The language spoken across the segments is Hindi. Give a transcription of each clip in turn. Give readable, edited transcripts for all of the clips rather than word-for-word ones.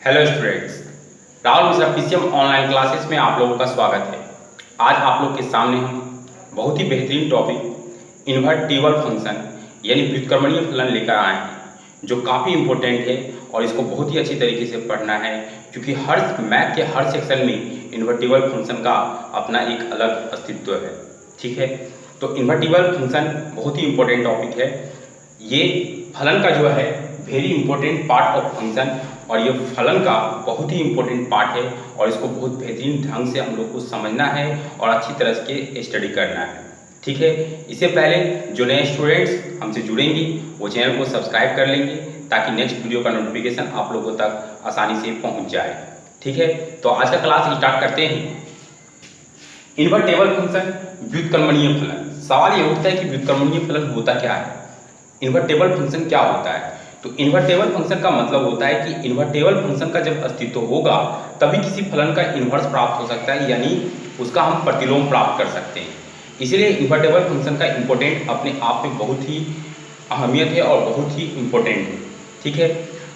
Hello students, Rahul Mishra PCM online classes में आप लोगों का स्वागत है। आज आप लोग के सामने हम बहुत ही बेहतरीन टॉपिक इन्वर्टिबल फंक्शन यानी व्युत्क्रमणीय फलन लेकर आए हैं, जो काफ़ी इम्पोर्टेंट है और इसको बहुत ही अच्छी तरीके से पढ़ना है, क्योंकि हर मैथ के हर सेक्शन में इन्वर्टिबल फंक्शन का अपना एक अलग अस्तित्व है। ठीक है, तो इन्वर्टिबल फंक्शन बहुत ही इम्पोर्टेंट टॉपिक है। ये फलन का जो है very important part of function, और ये फलन का बहुत ही इंपॉर्टेंट पार्ट है और इसको बहुत बेहतरीन ढंग से हम लोग को समझना है और अच्छी तरह से स्टडी करना है। ठीक है, इससे पहले जो नए स्टूडेंट्स हमसे जुड़ेंगे वो चैनल को सब्सक्राइब कर लेंगे, ताकि नेक्स्ट वीडियो का नोटिफिकेशन आप लोगों तक आसानी से पहुंच जाए। ठीक है, तो आज का क्लास स्टार्ट करते हैं। इन्वर्टेबल फंक्शन, व्युत्क्रमणीय फलन। सवाल ये उठता है कि व्युत्क्रमणीय फलन होता क्या है, इन्वर्टेबल फंक्शन क्या होता है। तो इन्वर्टेबल फंक्शन का मतलब होता है कि इन्वर्टेबल फंक्शन का जब अस्तित्व होगा तभी किसी फलन का इन्वर्स प्राप्त हो सकता है, यानी उसका हम प्रतिलोम प्राप्त कर सकते हैं। इसलिए इन्वर्टेबल फंक्शन का इम्पोर्टेंट अपने आप में बहुत ही अहमियत है और बहुत ही इम्पोर्टेंट है। ठीक है,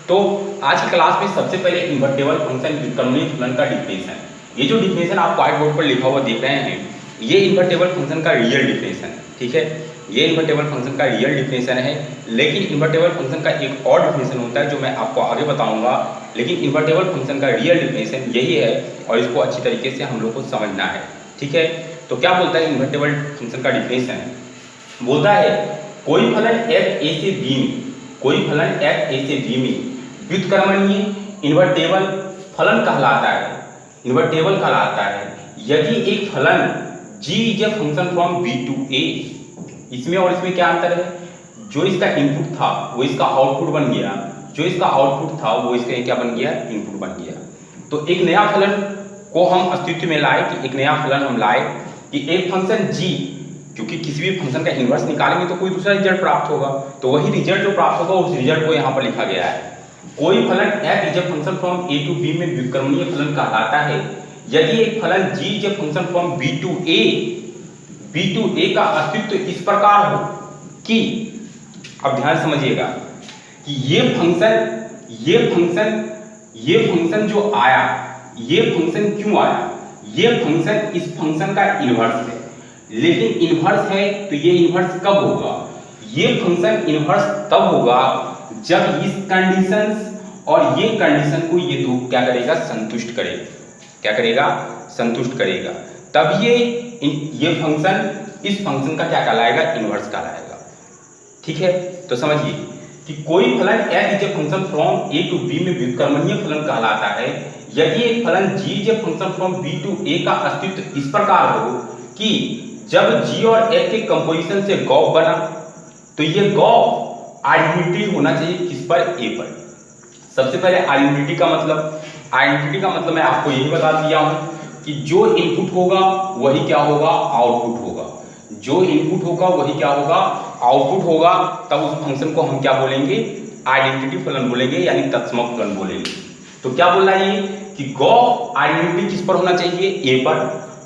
तो आज की क्लास में सबसे पहले इन्वर्टेबल फंक्शन व्युत्क्रमणीय फलन का डिफिनेशन। ये जो डिफिनेशन आप व्हाइट बोर्ड पर लिखा हुआ देख रहे हैं, ये इन्वर्टेबल फंक्शन का रियल डिफिनेशन है। ठीक है, ये इन्वर्टेबल फंक्शन का रियल डिफिनेशन है, लेकिन इन्वर्टेबल फंक्शन का एक और डिफिनेशन होता है जो मैं आपको आगे बताऊंगा। लेकिन इन्वर्टेबल फंक्शन का रियल डिफिनेशन यही है और इसको अच्छी तरीके से हम लोग को समझना है। ठीक है, तो क्या बोलता है इन्वर्टेबल फंक्शन का डिफिनेशन? बोलता है कोई फलन f a से b में, कोई फलन f a से b में व्युत्क्रमणीय इन्वर्टेबल फलन कहलाता है, इन्वर्टेबल कहलाता है यदि एक फलन g is a function from b to a। इसमें और इसमें क्या अंतर है? जो इसका इनपुट था वो इसका आउटपुट बन गया, जो इसका आउटपुट था वो इसका क्या बन गया? इनपुट बन गया। तो एक नया फलन को हम अस्तित्व में लाए, कि एक नया फलन हम लाए कि एक फंक्शन g, क्योंकि किसी भी फंक्शन का इनवर्स निकालेंगे तो कोई दूसरा रिजल्ट प्राप्त होगा, तो वही रिजल्ट जो प्राप्त होगा उस रिजल्ट को यहाँ पर लिखा गया है। कोई फलन f is a function from a to b में व्युत्क्रमणीय फलन कहलाता है यदि एक फलन g is a function from b to a का अस्तित्व इस प्रकार हो कि, अब ध्यान समझिएगा कि ये फंक्शन जो आया, ये फंक्शन क्यों आया? ये फंक्शन इस फंक्शन का इन्वर्स है, लेकिन इन्वर्स है तो ये इन्वर्स कब होगा? ये फंक्शन इन्वर्स तब होगा जब इस कंडीशंस और ये कंडीशन को ये दो क्या करेगा? संतुष्ट करेगा। क्या करेगा? संतुष्ट करेगा। तब ये फंक्शन इस फंक्शन का क्या कहलाएगा? इन्वर्स कहलाएगा। ठीक है, तो समझिए कि कोई फलन f is a function from a to b में व्युत्क्रमणीय फलन कहलाता है यदि एक फलन g is a function from b to a का अस्तित्व इस प्रकार हो कि जब g और f के कंपोजिशन से गॉस बना तो ये गॉस आइडेंटिटी होना चाहिए किस पर? a पर। सबसे पहले आइडेंटिटी का मतलब मैं आपको यही बता दिया हूं कि जो इनपुट होगा वही क्या होगा? आउटपुट होगा। जो इनपुट होगा वही क्या होगा? आउटपुट होगा। तब उस फंक्शन को हम क्या बोलेंगे? आइडेंटिटी फलन बोलेंगे, यानी तत्समक फलन बोलेंगे। तो क्या बोल रहा है ये कि गॉस आइडेंटिटी किस पर होना चाहिए? a पर,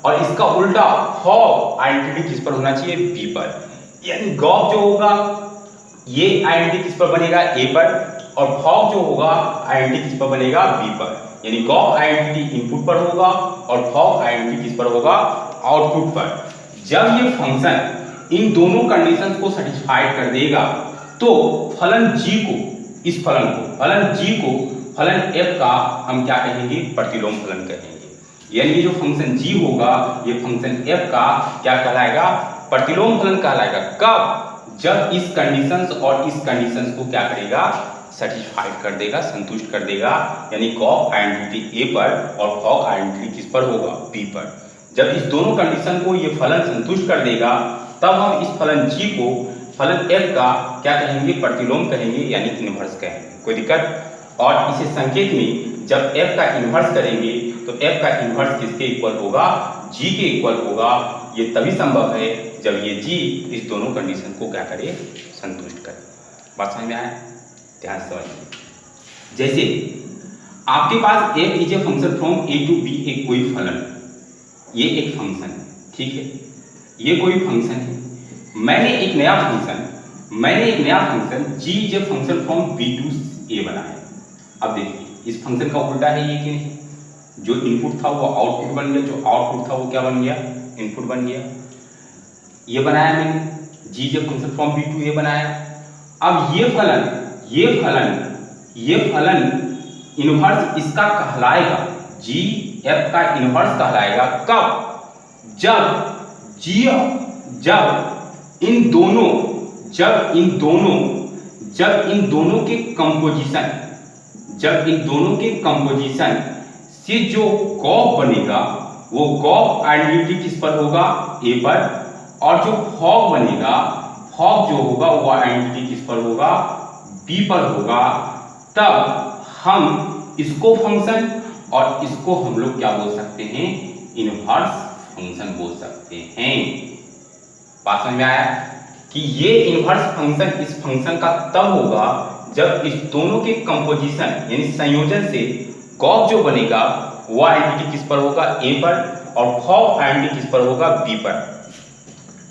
और इसका उल्टा फॉग आइडेंटिटी किस पर होना चाहिए? b पर। यानी गॉस जो होगा ये आइडेंटिटी किस पर बनेगा? a पर, और फॉग जो होगा आइडेंटिटी किस पर बनेगा? b पर। यानी गॉस आइडेंटिटी इनपुट पर होगा और फॉग आइडेंटिटी किस पर होगा? आउटपुट पर। जब ये फंक्शन इन दोनों कंडीशंस को सेटिस्फाइड कर देगा तो फलन g को, इस फलन फलन f का हम क्या कहेंगे? प्रतिलोम फलन कहेंगे। यानी जो फंक्शन g होगा ये फंक्शन f का क्या कहलाएगा? प्रतिलोम फलन कहलाएगा। कब? जब इस कंडीशंस और इस कंडीशंस को क्या करेगा? सेटिस्फाइड कर देगा, संतुष्ट कर देगा। यानी गॉस आइडेंटिटी a पर और फॉग आइडेंटिटी किस पर होगा? b पर। जब इस दोनों कंडीशन को ये फलन संतुष्ट कर देगा तब हम इस फलन g को फलन f का क्या कहेंगे? प्रतिलोम कहेंगे, यानी इन्वर्स कहेंगे। कोई दिक्कत? और इसे संकेत में जब f का इन्वर्स करेंगे तो f का इन्वर्स किसके इक्वल होगा? g के इक्वल होगा। ये तभी संभव है जब ये g इस दोनों कंडीशन को क्या करे? संतुष्ट करे। बात समझ में आया? ध्यान से समझिए। जैसे आपके पास f is a function from a to b, एक कोई फलन, ये एक फंक्शन है। ठीक है, ये कोई फंक्शन है। मैंने एक नया function g is a function from b to a बनाया। अब देखिए इस फंक्शन का उल्टा है ये कि नहीं? जो इनपुट था वो आउटपुट बन गया, जो आउटपुट था वो क्या बन गया? इनपुट बन गया। ये बनाया मैंने जी जब फंक्शन फ्रॉम बी टू ए बनाया। अब ये फलन इनवर्स इसका कहलाएगा, जी एफ का इनवर्स कहलाएगा कब? जब इन दोनों के कंपोजिशन से जो गॉस बनेगा वो गॉस आइडेंटिटी किस पर होगा? ए पर। और जो फॉग बनेगा, फॉग जो होगा वो आइडेंटिटी किस पर होगा? बी पर होगा। तब हम इसको फंक्शन और इसको हम लोग क्या बोल सकते हैं? इनवर्स फंक्शन बोल सकते हैं। बात समझ में आया कि ये इनवर्स फंक्शन इस फंक्शन का तब होगा जब इस दोनों के कंपोजिशन यानी संयोजन से गॉस जो बनेगा वो आइडेंटिटी किस पर होगा? ए पर। और फॉग आइडेंटिटी किस पर होगा? बी पर।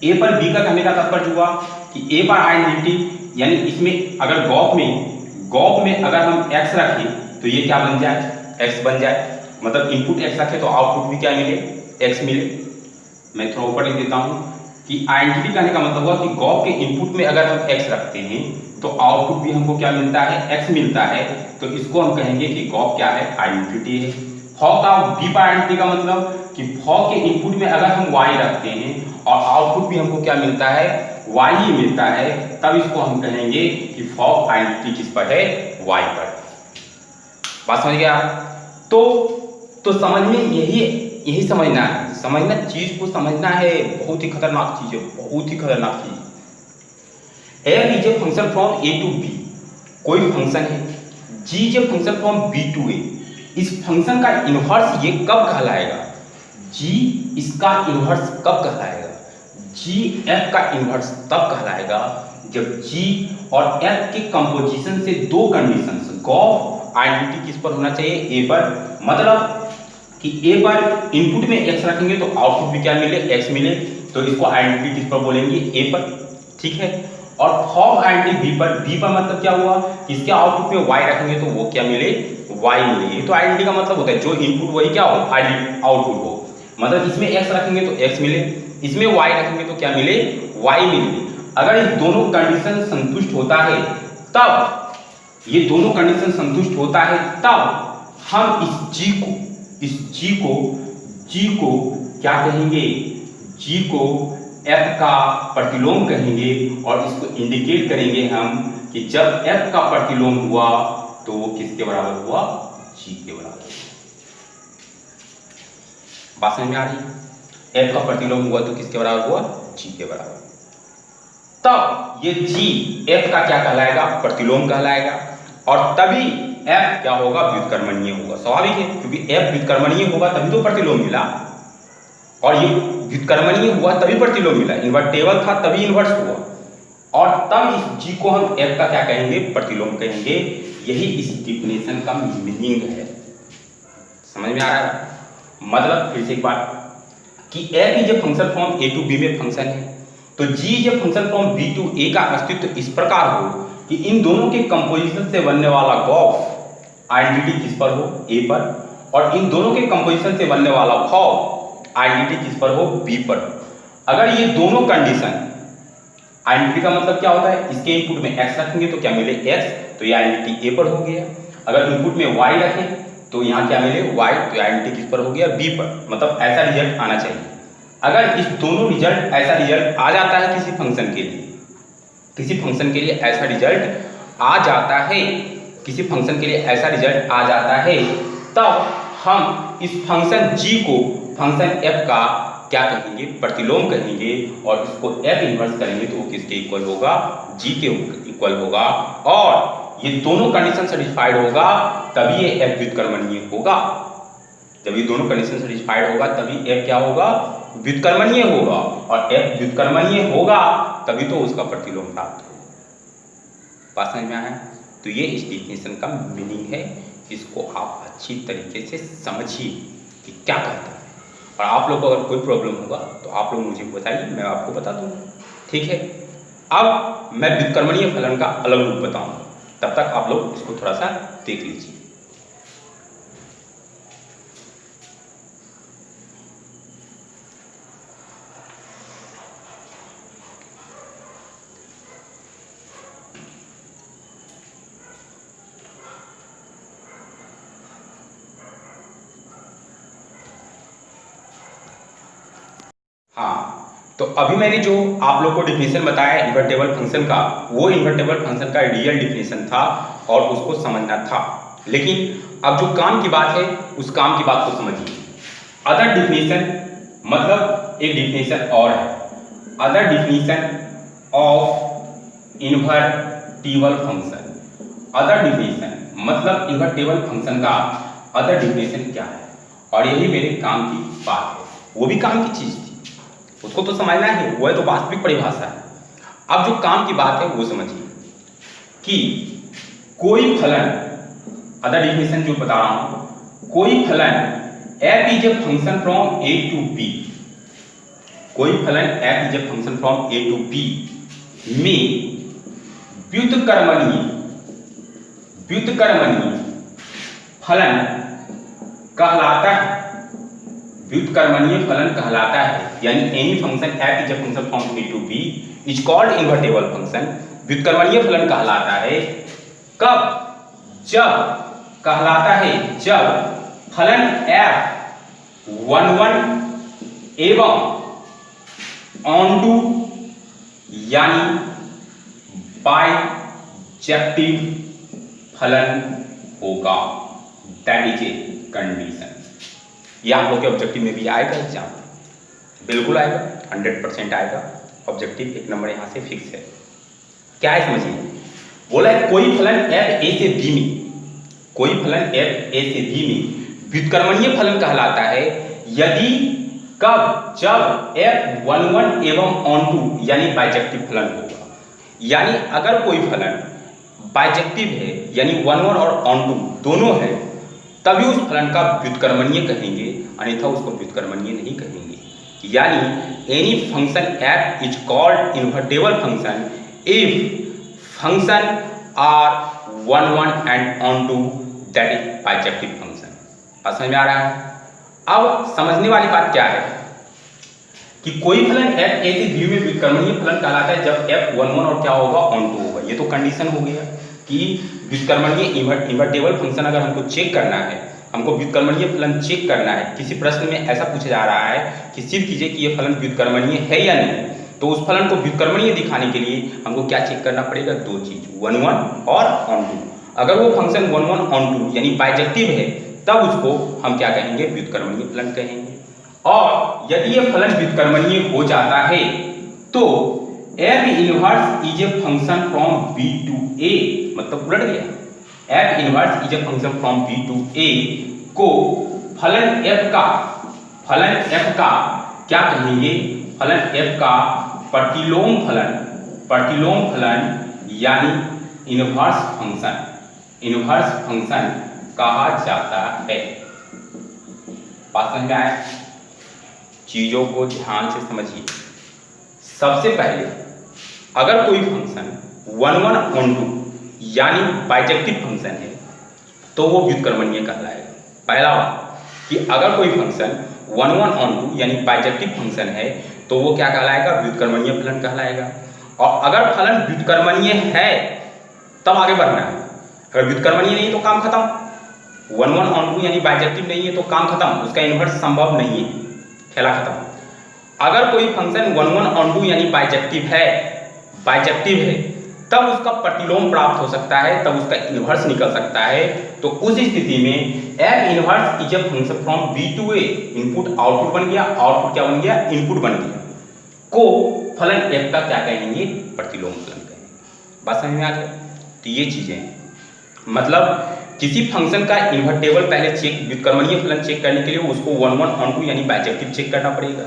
ए पर बी का कहने का तात्पर्य हुआ कि ए पर आइडेंटिटी यानी इसमें अगर गॉस में अगर हम x रखें तो ये क्या बन जाए? x बन जाए। मतलब इनपुट x रखे तो आउटपुट भी क्या मिले? x मिले। मैं थोड़ा ऊपर लिख देता हूं कि आइडेंटिटी कहने का मतलब हुआ कि गॉस के इनपुट में अगर हम x रखते हैं तो आउटपुट भी हमको क्या मिलता है? x मिलता है। तो इसको हम कहेंगे कि गॉस क्या है? आइडेंटिटी है। फॉग का बी पर आइडेंटिटी का मतलब कि फॉग के इनपुट में अगर हम y रखते हैं और आउटपुट भी हमको क्या मिलता है? y ही मिलता है, तब इसको हम कहेंगे कि फॉग आइडेंटिटी किस पर है? y पर। बात समझ गया? तो समझ में यही समझना चीज को समझना है। बहुत ही खतरनाक चीज है, बहुत ही खतरनाक चीज। f is a function from A to B, कोई फंक्शन है। g is a function from B to A, इस फंक्शन का इनवर्स ये कब कहलाएगा? g इसका इनवर्स कब कहलाएगा? g f का इनवर्स तब कहलाएगा जब g और f के कंपोजिशन से दो कंडीशंस गॉस आइडेंटिटी किस पर होना चाहिए? a पर। मतलब कि a पर इनपुट में x रखेंगे तो आउटपुट भी क्या मिले? x मिले। तो इसको आइडेंटिटी किस पर बोलेंगे? a पर। ठीक है। और फॉग आइडेंटिटी b पर। b पर मतलब क्या हुआ कि इसके आउटपुट में y रखेंगे तो वो क्या मिले? y मिले। ये तो आइडेंटिटी का मतलब होता है जो इनपुट वही क्या हो? आउटपुट हो। मतलब इसमें x रखेंगे तो x मिले, इसमें y रखेंगे तो क्या मिले? y मिले। अगर ये दोनों कंडीशन संतुष्ट होता है तब हम इस g को क्या कहेंगे? g को f का प्रतिलोम कहेंगे और इसको इंडिकेट करेंगे हम कि जब f का प्रतिलोम हुआ तो वो किसके बराबर हुआ? g के बराबर। बात समझ में आ रही है? f का प्रतिलोम हुआ तो किसके बराबर हुआ? g के बराबर। तब ये g f का क्या कहलाएगा? प्रतिलोम कहलाएगा। और तभी f क्या होगा? व्युत्क्रमणीय होगा। स्वाभाविक है, क्योंकि f व्युत्क्रमणीय होगा तभी तो प्रतिलोम मिला, और ये व्युत्क्रमणीय हुआ तभी प्रतिलोम मिला। इन्वर्टेबल था तभी इन्वर्स हुआ, और तब इस g को हम f का क्या कहेंगे? प्रतिलोम कहेंगे। यही इस डिफिनेशन का मीनिंग है। समझ में आ रहा है? मतलब फिर से एक बात कि f is a function from A to B में फंक्शन है, तो g is a function from B to A का अस्तित्व इस प्रकार हो कि इन दोनों के कंपोजिशन से बनने वाला गॉस आइडेंटिटी किस पर हो? a पर। और इन दोनों के कंपोजिशन से बनने वाला फॉग आइडेंटिटी किस पर हो? b पर। अगर ये दोनों कंडीशन, आइडेंटिटी का मतलब क्या होता है? इसके इनपुट में x रखेंगे तो क्या मिले? x, तो ये आइडेंटिटी a पर हो गया। अगर इनपुट में y रखें तो यहाँ क्या मिले? y, तो आइडेंटिटी किस पर हो गया? b पर। मतलब ऐसा रिजल्ट आना चाहिए। अगर इस दोनों रिजल्ट ऐसा रिजल्ट आ जाता है किसी फंक्शन के लिए, ऐसा रिजल्ट आ जाता है, तब हम इस फंक्शन g को फंक्शन f का क्या कहेंगे? प्रतिलोम कहेंगे। और इसको f इनवर्स करेंगे तो वो किसके इक्वल होगा? g के इक्वल होगा। और ये दोनों कंडीशन सेटिस्फाइड होगा तभी ये f व्युत्क्रमणीय होगा। जब ये दोनों कंडीशन सेटिस्फाइड होगा तभी f क्या होगा? व्युत्क्रमणीय होगा। और f व्युत्क्रमणीय होगा तभी तो उसका प्रतिलोम प्राप्त होगा। बात समझ में आया? तो ये इस डिफिनेशन का मीनिंग है। इसको आप अच्छी तरीके से समझिए कि क्या कहता है, और आप लोग को अगर कोई प्रॉब्लम होगा तो आप लोग मुझे बताइए, मैं आपको बता दूंगा। ठीक है। अब मैं व्युत्क्रमणीय फलन का अलग रूप बताऊंगा, तब तक आप लोग इसको थोड़ा सा देख लीजिए। हाँ, तो अभी मैंने जो आप लोग को डिफिनेशन बताया इन्वर्टेबल फंक्शन का, वो इन्वर्टेबल फंक्शन का रियल डिफिनेशन था और उसको समझना था। लेकिन अब जो काम की बात है उस काम की बात को समझिए। अदर डिफिनेशन मतलब एक डिफिनेशन और है, other definition of invertible function. Other definition मतलब इन्वर्टेबल फंक्शन का अदर डिफिनेशन क्या है, और यही मेरे काम की बात है। वो भी काम की चीज थी, उसको तो समझना है, वो है तो वास्तविक परिभाषा है। अब जो काम की बात है वो समझिए कि कोई फलन, अदर डिफिनेशन जो बता रहा हूं, कोई फलन f is a function from a to b, कोई फलन f is a function from a to b में व्युत्क्रमणीय फलन कहलाता है, व्युत्क्रमणीय फलन कहलाता है। यानी any function f is a function from a to b is called invertible function. व्युत्क्रमणीय फलन कहलाता है कब? जब कहलाता है जब फलन f 1 1 एवं ऑनटू यानी बाइजेक्टिव फलन होगा। That is a condition. ये आप लोग के ऑब्जेक्टिव में भी आएगा एग्जाम, बिल्कुल आएगा, 100% आएगा। ऑब्जेक्टिव 1 नंबर यहां से फिक्स है। क्या है समझिए, बोला है कोई फलन f a से b में, कोई फलन f a से b में व्युत्क्रमणीय फलन कहलाता है यदि कब? जब f 1 1 एवं ऑनटू यानी बाइजेक्टिव फलन होगा। यानी अगर कोई फलन बाइजेक्टिव है यानी 1 1 और ऑनटू दोनों है, तभी उस फलन का व्युत्क्रमणीय कहेंगे, अन्यथा उसको व्युत्क्रमणीय नहीं कहेंगे। यानी any function f is called invertible function if function are 1 1 and onto that is bijective function. समझ में आ रहा है? अब समझने वाली बात क्या है कि कोई फलन f a से b में व्युत्क्रमणीय फलन कहलाता है जब f 1 1 और क्या होगा? ऑनटू होगा। ये तो कंडीशन हो गया कि व्युत्क्रमणीय इन्वर्टेबल फंक्शन अगर हमको चेक करना है, हमको व्युत्क्रमणीय फलन चेक करना है, किसी प्रश्न में ऐसा पूछा जा रहा है कि सिद्ध कीजिए कि ये फलन व्युत्क्रमणीय है या नहीं, तो उस फलन को व्युत्क्रमणीय दिखाने के लिए हमको क्या चेक करना पड़ेगा? 2 चीज, 1 1 और ऑनटू। अगर वो फंक्शन 1 1 ऑनटू यानी बाइजेक्टिव है, तब उसको हम क्या कहेंगे? व्युत्क्रमणीय फलन कहेंगे। और यदि ये फलन व्युत्क्रमणीय हो जाता है तो f inverse is a function from b to a, मतलब उलट गया। f inverse is a function from b to a को फलन f का क्या कहेंगे? फलन f का प्रतिलोम फलन यानी इनवर्स फंक्शन कहा जाता है। बात समझ में आया? चीजों को ध्यान से समझिए। सबसे पहले अगर कोई फंक्शन 1 1 ऑनटू यानी बाइजेक्टिव फंक्शन है तो वो व्युत्क्रमणीय कहलाएगा। पहला बात कि अगर कोई फंक्शन 1 1 ऑनटू यानी बाइजेक्टिव फंक्शन है तो वो क्या कहलाएगा? व्युत्क्रमणीय फलन कहलाएगा। और अगर फलन व्युत्क्रमणीय है तब आगे बढ़ना है, अगर व्युत्क्रमणीय नहीं तो काम खत्म। 1 1 ऑनटू यानी बाइजेक्टिव नहीं है तो काम खत्म, उसका इन्वर्स संभव नहीं है, खेला खत्म। अगर कोई फंक्शन 1 1 ऑनटू यानी बाइजेक्टिव है तब उसका प्रतिलोम प्राप्त हो सकता है, तब उसका इन्वर्स निकल सकता है। तो उस स्थिति में f inverse is a function from b to a, input output बन गया, आउटपुट क्या बन गया? इनपुट बन गया, को फलन f का क्या कहेंगे? प्रतिलोम फलन कहेंगे। बात समझ में आ गया? तो ये चीजें मतलब किसी फंक्शन का इन्वर्टेबल पहले चेक, व्युत्क्रमणीय फलन चेक करने के लिए उसको 1 1 ऑनटू यानी बाइजेक्टिव चेक करना पड़ेगा।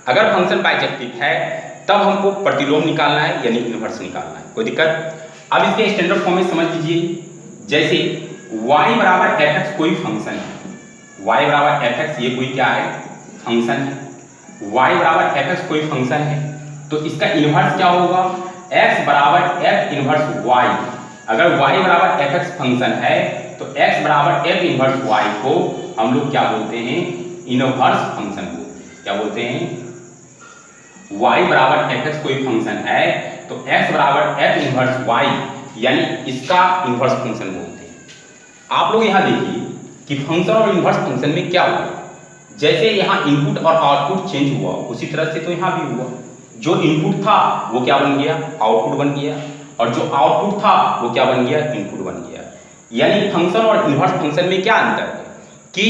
अगर फंक्शन बाइजेक्टिव है तब हमको प्रतिलोम निकालना है यानी इन्वर्स निकालना है। कोई दिक्कत? अब इसके स्टैंडर्ड फॉर्म में समझ लीजिए, जैसे y बराबर fx कोई फंक्शन है, y बराबर fx ये कोई क्या है? फंक्शन है। y बराबर fx कोई फंक्शन है तो इसका इन्वर्स क्या होगा? x बराबर f इन्वर्स y। अगर y बराबर fx फंक्शन है तो x बराबर f इन्वर्स y को हम लोग क्या बोलते हैं? इनवर्स फंक्शन बोलते हैं। क्या बोलते हैं? y बराबर fx कोई फंक्शन है तो x बराबर f इनवर्स y यानी इसका इनवर्स फंक्शन बोलते हैं। आप लोग यहां देखिए कि फंक्शन और इनवर्स फंक्शन में क्या हुआ? जैसे यहाँ इनपुट और आउटपुट चेंज हुआ उसी तरह से तो यहाँ भी हुआ। जो इनपुट था वो क्या बन गया, आउटपुट बन गया, और जो आउटपुट था वो क्या बन गया, इनपुट बन गया। यानी फंक्शन और इन्वर्स फंक्शन में क्या अंतर है कि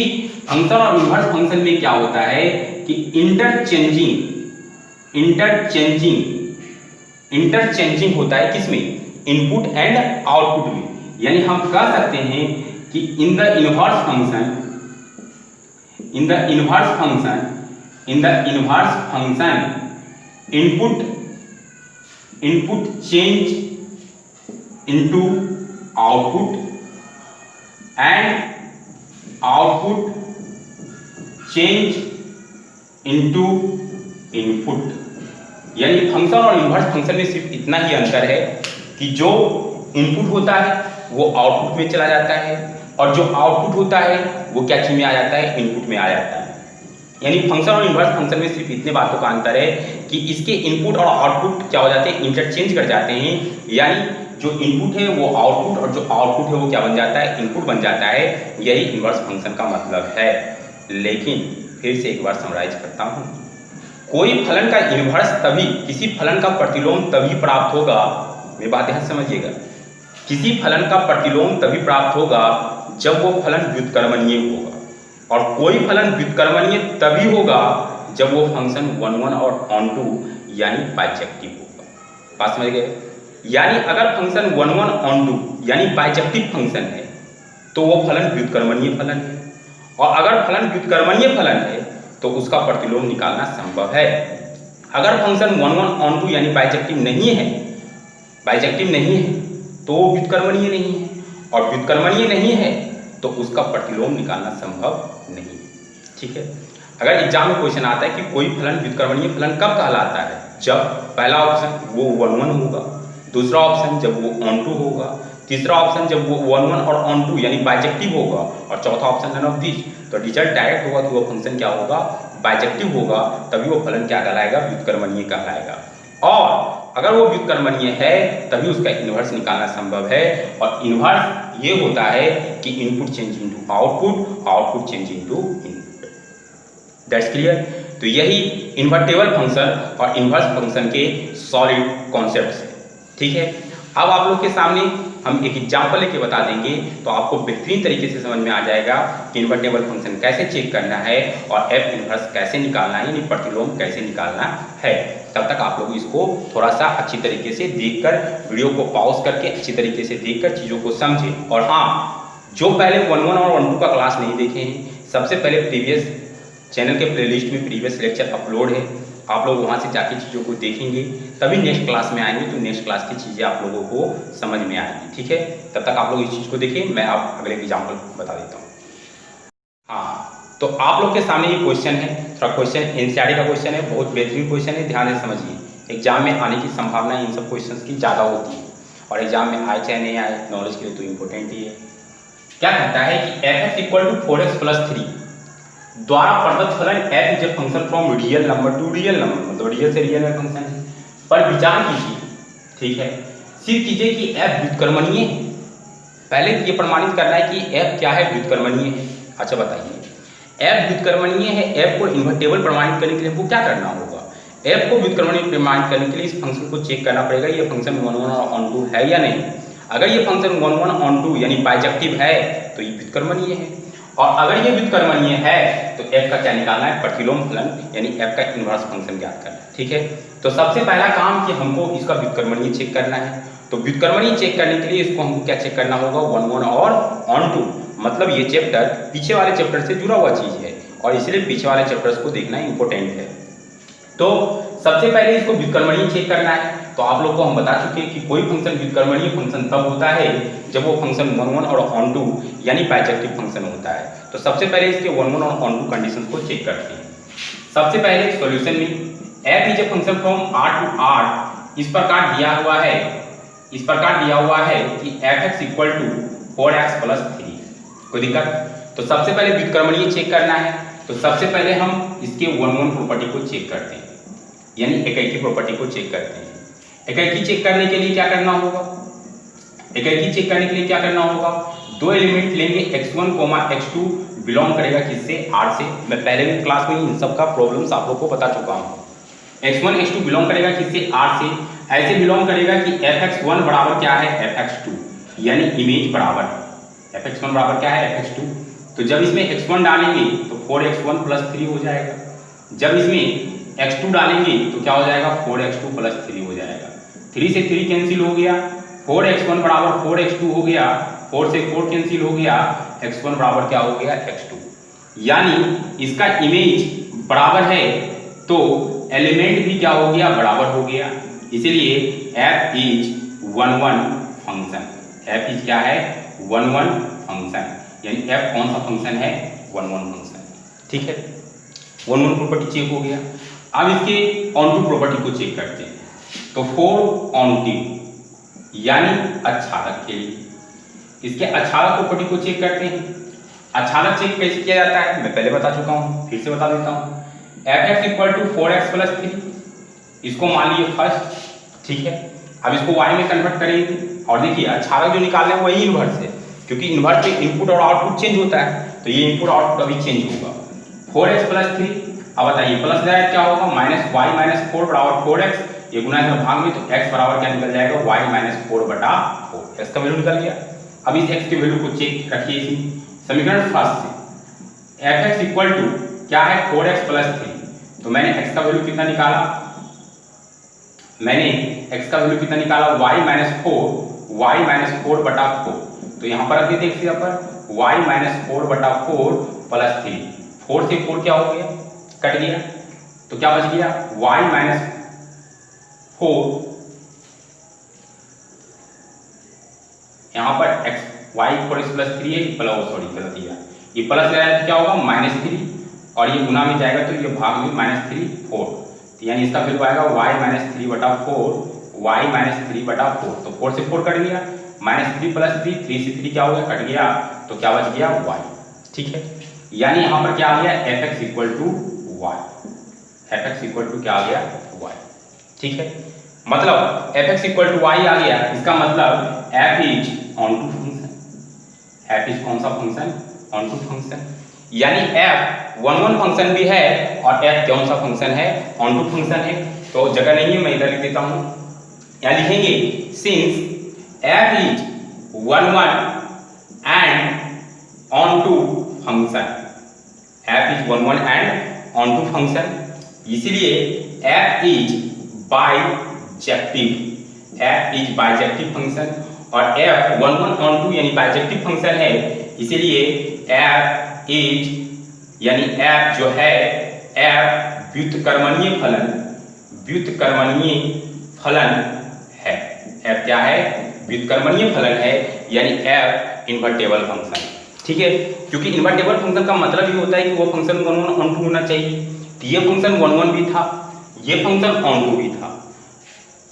फंक्शन और इन्वर्स फंक्शन में क्या होता है कि इंटरचेंजिंग होता है किसमें, इनपुट एंड आउटपुट में। यानी हम कह सकते हैं कि in the inverse function input change into output and output change into input. यानी फंक्शन और इन्वर्स फंक्शन में सिर्फ इतना ही अंतर है कि जो इनपुट होता है वो आउटपुट में चला जाता है, और जो आउटपुट होता है वो क्या चीज में आ जाता है, इनपुट में आ जाता है। यानी फंक्शन और इन्वर्स फंक्शन में सिर्फ इतने बातों का अंतर है कि इसके इनपुट और आउटपुट क्या हो जाते हैं, इंटरचेंज कर जाते हैं। यानी जो इनपुट है वो आउटपुट और जो आउटपुट है वो क्या बन जाता है, इनपुट बन जाता है। यही इन्वर्स फंक्शन का मतलब है। लेकिन फिर से एक बार समराइज करता हूँ, कोई फलन का इन्वर्स तभी, किसी फलन का प्रतिलोम तभी प्राप्त होगा, मेरी बात ध्यान समझिएगा, किसी फलन का प्रतिलोम तभी प्राप्त होगा जब वो फलन व्युत्क्रमणीय होगा, और कोई फलन व्युत्क्रमणीय तभी होगा जब वो फंक्शन 1 1 और ऑन टू यानी बाइजेक्टिव होगा। बात समझ गए। यानी अगर फंक्शन 1 1 ऑन टू यानी बाइजेक्टिव फंक्शन है तो वो फलन व्युत्क्रमणीय फलन है, और अगर फलन व्युत्क्रमणीय फलन है तो उसका प्रतिलोम निकालना संभव है। अगर फंक्शन 1 1 ऑन टू यानी बाइजेक्टिव नहीं है तो वो व्युत्क्रमणीय नहीं है, और व्युत्क्रमणीय नहीं है तो उसका प्रतिलोम निकालना संभव नहीं। ठीक है। अगर एग्जाम में क्वेश्चन आता है कि कोई फलन व्युत्क्रमणीय फलन कब कहलाता है, जब पहला ऑप्शन वो 1 1 होगा, दूसरा ऑप्शन जब वो ऑन टू होगा, तीसरा ऑप्शन जब वो 1 1 और ऑन टू यानी बाइजेक्टिव होगा, और चौथा ऑप्शन नन ऑफ दिस। तो रिजल्ट डायरेक्ट होगा तो वो फंक्शन क्या होगा, बाइजेक्टिव होगा, तभी वो फलन क्या कहलाएगा, व्युत्क्रमणीय कहलाएगा। और अगर वो व्युत्क्रमणीय है तभी उसका इन्वर्स निकालना संभव है, और इन्वर्स ये होता है कि input change into output, output change into input. That's clear. तो यही इन्वर्टेबल फंक्शन और इन्वर्स फंक्शन के सॉलिड कॉन्सेप्ट्स हैं। ठीक है। अब आप लोग के सामने हम एक एग्जाम्पल लेके बता देंगे तो आपको बेहतरीन तरीके से समझ में आ जाएगा कि इन्वर्टेबल फंक्शन कैसे चेक करना है और एफ इन्वर्स कैसे निकालना है, यानी प्रतिलोम कैसे निकालना है। तब तक आप लोग इसको थोड़ा सा अच्छी तरीके से देखकर, वीडियो को पॉज करके अच्छी तरीके से देखकर चीज़ों को समझें। और हाँ, जो पहले 1 1 और 1 2 का क्लास नहीं देखे हैं, सबसे पहले प्रीवियस चैनल के प्लेलिस्ट में प्रीवियस लेक्चर अपलोड है, आप लोग वहाँ से जाके चीज़ों को देखेंगे, तभी नेक्स्ट क्लास में आएंगे तो नेक्स्ट क्लास की चीज़ें आप लोगों को समझ में आएंगी। ठीक है। तब तक आप लोग इस चीज़ को देखिए, मैं आप अगले एग्जाम्पल बता देता हूँ। हाँ, तो आप लोग के सामने ये क्वेश्चन है, थोड़ा क्वेश्चन एनसीईआरटी का क्वेश्चन है, बहुत बेहतरीन क्वेश्चन है, ध्यान से समझिए। एग्जाम में आने की संभावना इन सब क्वेश्चन की ज़्यादा होती है, और एग्जाम में आए चाहे नहीं आए, नॉलेज के लिए तो इम्पोर्टेंट ही है। क्या कहता है कि f इक्वल टू 4x + 3 द्वारा प्रदत्त फलन f is a function from real number two real number, मतलब रियल से रियल में फंक्शन है, पर विचार कीजिए। ठीक है। सिद्ध कीजिए कि f व्युत्क्रमणीय है। पहले ये प्रमाणित करना है कि f क्या है, व्युत्क्रमणीय है। अच्छा बताइए, f व्युत्क्रमणीय है, f को इन्वर्टेबल प्रमाणित करने के लिए हमको क्या करना होगा, f को व्युत्क्रमणीय प्रमाणित करने के लिए इस फंक्शन को चेक करना पड़ेगा, ये फंक्शन 1 1 और ऑन टू है या नहीं। अगर ये फंक्शन 1 1 ऑन टू यानी बाइजेक्टिव है तो ये व्युत्क्रमणीय है, और अगर ये व्युत्क्रमणीय है तो f का क्या निकालना है, प्रतिलोम फलन, यानी f का इन्वर्स फंक्शन ज्ञात करना है। ठीक है। तो सबसे पहला काम कि हमको इसका व्युत्क्रमणीय चेक करना है, तो व्युत्क्रमणीय चेक करने के लिए इसको हमको क्या चेक करना होगा, 1 1 और ऑन टू। मतलब ये चैप्टर पीछे वाले चैप्टर से जुड़ा हुआ चीज है, और इसलिए पीछे वाले चैप्टर्स को देखना इंपॉर्टेंट है। तो सबसे पहले इसको व्युत्क्रमणीय चेक करना है। तो आप लोग को हम बता चुके हैं कि कोई फंक्शन व्युत्क्रमणीय फंक्शन तब होता है जब वो फंक्शन 1 1 और ऑन टू यानी बाइजेक्टिव फंक्शन होता है। तो सबसे पहले इसके 1 1 और ऑन टू कंडीशन को चेक करते हैं। सबसे पहले सॉल्यूशन में f is a function from r to r इस प्रकार दिया हुआ है कि f(x) इक्वल टू 4x + 3। कोई दिक्कत? तो सबसे पहले व्युत्क्रमणीय चेक करना है, तो सबसे पहले हम इसके 1 1 प्रॉपर्टी को चेक करते हैं, यानी एकैकी प्रॉपर्टी को चेक करते हैं। एकैकी चेक करने के लिए क्या करना होगा, एकैकी चेक करने के लिए क्या करना होगा, दो एलिमेंट लेंगे x1, x2 बिलोंग करेगा किससे, R से। मैं पहले भी क्लास में इन सब का प्रॉब्लम्स आप लोग को बता चुका हूँ। x1 x2 बिलोंग करेगा किससे, R से। ऐसे बिलोंग करेगा कि fx1 बराबर क्या है, fx2, यानी इमेज बराबर है। fx1 बराबर क्या है, fx2। तो जब इसमें x1 डालेंगे तो 4x1 + 3 हो जाएगा। जब इसमें x2 डालेंगे तो क्या हो जाएगा, 4x2 + 3 हो जाएगा। 3 से 3 कैंसिल हो गया, 4x1 बराबर 4x2 हो गया, 4 से 4 कैंसिल हो गया, x1 बराबर क्या हो गया, x2। यानी इसका इमेज बराबर है तो एलिमेंट भी क्या हो गया, बराबर हो गया। इसीलिए f is 1 1 function. f is क्या है, 1 1 फंक्शन, यानी f कौन सा फंक्शन है, 1 1 फंक्शन। ठीक है, 1 1 प्रॉपर्टी चेक हो गया। अब इसके ऑन टू प्रॉपर्टी को चेक करते हैं। तो 4 ऑन टू यानी अच्छादक के लिए इसके अच्छादक प्रॉपर्टी को चेक करते हैं। अच्छादक चेक कैसे किया जाता है, मैं पहले बता चुका हूँ, फिर से बता देता हूँ। fx = 4x + 3, इसको मान लिए फर्स्ट। ठीक है, अब इसको y में कन्वर्ट करेंगे और देखिए अच्छादक जो निकालना है वही इन्वर्स है, क्योंकि इन्वर्स में इनपुट और आउटपुट चेंज होता है, तो ये इनपुट आउटपुट अभी चेंज होगा। 4x + 3, अब बताइए प्लस जाए क्या होगा, -y - 4 बराबर 4x, ये गुना इधर भाग में, तो x बराबर क्या निकल जाएगा, y - 4/4। x का वैल्यू निकल गया। अब इस x के वैल्यू को चेक रखिए इसमें समीकरण फर्स्ट से। fx = क्या है, 4x + 3, तो मैंने x का वैल्यू कितना निकाला, y - 4/4, तो यहाँ पर रख देते x पर y - 4/4 + 3, 4 से 4 क्या हो गया, कट गया, तो क्या बच गया, y - 4, यहाँ पर x y 4x + 3 है, गलत दिया, ये प्लस जाएगा तो क्या होगा, -3, और ये गुना में जाएगा तो ये भाग में -3 4, तो यानी इसका वैल्यू आएगा y - 3/4, तो 4 से 4 कट गया, -3 + 3, 3 से 3 क्या हो गया, कट गया, तो क्या बच गया, y। ठीक है, यानी यहाँ पर क्या आ गया, fx = y, fx = क्या आ गया, y। ठीक है, मतलब fx = y आ गया, इसका मतलब f is onto function. f is कौन सा फंक्शन, ऑन टू फंक्शन, यानी f 1 1 फंक्शन भी है और f कौन सा फंक्शन है, ऑन टू फंक्शन है। तो जगह नहीं है, मैं इधर लिख देता हूँ, यहाँ लिखेंगे since f is 1 1 and onto function, f is 1 1 and onto function, इसलिए f इज बाइजेक्टिव फंक्शन, और f 1 1 ऑन टू यानी बाइजेक्टिव फंक्शन है, इसीलिए f इज यानी f जो है, f व्युत्क्रमणीय फलन है। f क्या है, व्युत्क्रमणीय फलन है, यानी f इन्वर्टेबल फंक्शन। ठीक है, क्योंकि इन्वर्टेबल फंक्शन का मतलब ये होता है कि वो फंक्शन 1 1 ऑन टू होना चाहिए। तो ये फंक्शन 1 1 भी था, ये फंक्शन ऑन टू भी था,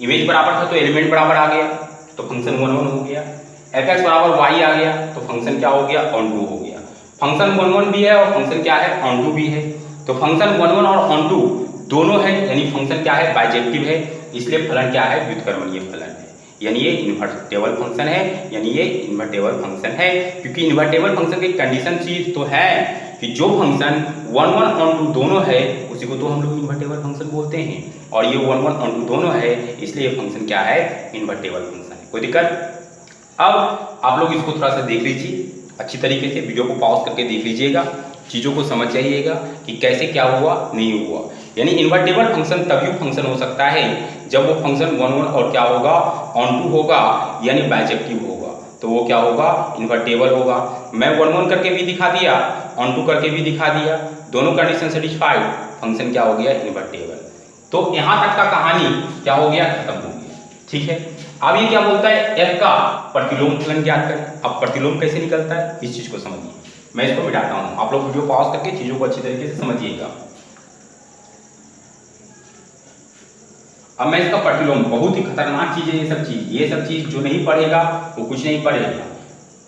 इमेज बराबर था तो एलिमेंट बराबर आ गया, तो फंक्शन 1 1 हो गया। fx बराबर y आ गया, तो फंक्शन क्या हो गया, ऑन टू हो गया। फंक्शन 1 1 भी है और फंक्शन क्या है, ऑन टू भी है, तो फंक्शन 1 1 और ऑन टू दोनों है, यानी फंक्शन क्या है, बाइजेक्टिव है, इसलिए फलन क्या है, व्युत्क्रमणीय फलन है, यानी ये इन्वर्टेबल फंक्शन है, क्योंकि इन्वर्टेबल फंक्शन की कंडीशन चीज तो है कि जो फंक्शन 1 1 ऑन टू दोनों है उसी को तो हम लोग इन्वर्टेबल फंक्शन बोलते हैं, और ये 1 1 ऑन टू दोनों है, इसलिए ये फंक्शन क्या है, इन्वर्टेबल फंक्शन है। कोई दिक्कत? अब आप लोग इसको थोड़ा सा देख लीजिए अच्छी तरीके से, वीडियो को पॉज करके देख लीजिएगा, चीज़ों को समझ जाइएगा कि कैसे क्या हुआ नहीं हुआ। यानी इन्वर्टेबल फंक्शन तभी फंक्शन हो सकता है जब वो फंक्शन 1 1 और क्या होगा, ऑन टू होगा, यानी बाइजेक्टिव होगा, तो वो क्या होगा, इन्वर्टेबल होगा। मैं 1 1 करके भी दिखा दिया, ऑन टू करके भी दिखा दिया, दोनों कंडीशन सेटिस्फाइड, फंक्शन क्या हो गया, इन्वर्टेबल। तो यहाँ तक का कहानी क्या हो गया, खत्म हो गया। ठीक है, अब ये क्या बोलता है, f का प्रतिलोम फलन ज्ञात करें। अब प्रतिलोम कैसे निकलता है, इस चीज को समझिए। मैं इसको मिटाता हूं, आप लोग वीडियो पॉज करके चीजों को अच्छी तरीके से समझिएगा। अब मैं इसका प्रतिलोम, बहुत ही खतरनाक चीज है ये सब चीज जो नहीं पढ़ेगा वो कुछ नहीं पढ़ेगा,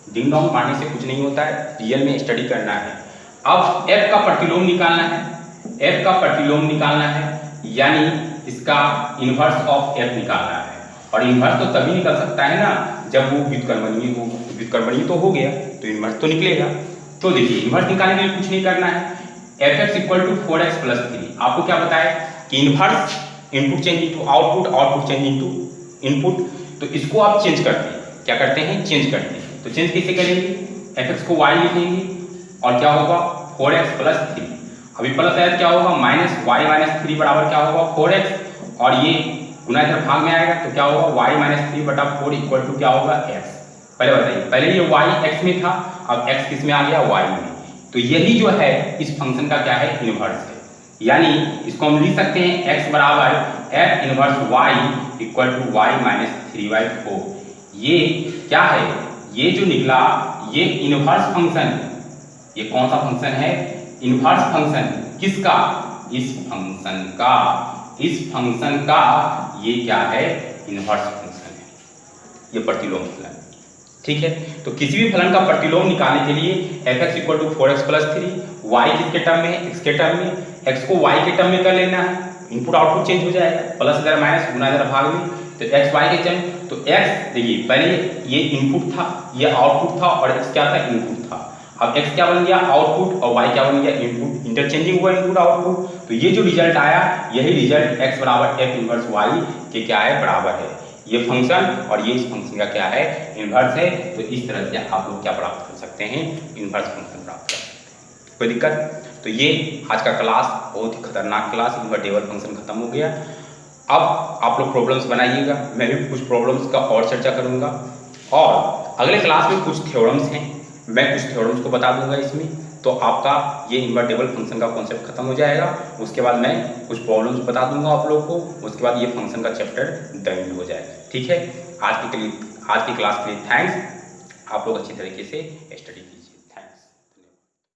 डिंग डोंग मारने से कुछ नहीं होता है, रियल में स्टडी करना है। अब f का प्रतिलोम निकालना है, यानी इसका इनवर्स ऑफ f निकालना है, और इन्वर्स तो तभी निकल सकता है ना जब वो व्युत्क्रमणीय हो, व्युत्क्रमणीय तो हो गया, तो इन्वर्स तो निकलेगा। तो देखिए इन्वर्स निकालने के लिए कुछ नहीं करना है, fx equal to 4x plus 3। आपको क्या बताया कि inverse input change into output, output change into input, तो इसको आप चेंज करते हैं, क्या करते हैं, चेंज करते हैं। तो चेंज कैसे करेंगे, fx को y लिखेंगे और क्या होगा 4x प्लस 3। अभी प्लस है क्या होगा माइनस y माइनस 3 बराबर क्या होगा 4x, और ये गुना इधर भाग में आएगा तो क्या होगा y माइनस 3 बटा 4 इक्वल टू क्या होगा x। पहले बताइए, पहले ये y x में था, अब x किस में आ गया, y में। तो यही जो है इस फंक्शन का क्या है, इनवर्स है। यानी इसको हम लिख सकते हैं x बराबर f inverse y equal to y minus 3/4। ये क्या है, ये जो निकला ये इनवर्स फंक्शन, ये कौन सा फंक्शन है, इनवर्स फंक्शन। किसका, इस फंक्शन का, इस फंक्शन का ये क्या है, इनवर्स फंक्शन है, ये प्रतिलोम फलन। ठीक है, तो किसी भी फलन का प्रतिलोम निकालने के लिए fx equal to 4x plus 3, y किसके टर्म में है, x के टर्म में, x को y के टर्म में कर लेना है, इनपुट आउटपुट चेंज हो जाएगा, प्लस इधर माइनस गुना इधर भाग में, तो x y के टर्म। तो x देखिए पहले ये इनपुट था, ये आउटपुट था, और x क्या था, इनपुट था। अब x क्या बन गया, आउटपुट, और y क्या बन गया, इनपुट, इंटरचेंजिंग हुआ इनपुट आउटपुट। तो ये जो रिजल्ट आया, यही रिजल्ट x बराबर f इनवर्स y के क्या है, बराबर है। ये फंक्शन और ये इस फंक्शन का क्या है, इनवर्स है। तो इस तरह से आप लोग क्या प्राप्त कर सकते हैं, इनवर्स फंक्शन प्राप्त कर सकते हैं। कोई दिक्कत, तो ये आज का क्लास बहुत ही खतरनाक क्लास, इन्वर्टेबल फंक्शन खत्म हो गया। अब आप लोग प्रॉब्लम्स बनाइएगा, मैं भी कुछ प्रॉब्लम्स का और चर्चा करूंगा, और अगले क्लास में कुछ थ्योरम्स हैं, मैं कुछ थ्योरम्स को बता दूंगा इसमें, तो आपका ये इन्वर्टेबल फंक्शन का कॉन्सेप्ट खत्म हो जाएगा। उसके बाद मैं कुछ प्रॉब्लम्स बता दूंगा आप लोग को, उसके बाद ये फंक्शन का चैप्टर डन हो जाएगा। ठीक है, आज की क्लास के लिए थैंक्स, आप लोग अच्छी तरीके से स्टडी कीजिए।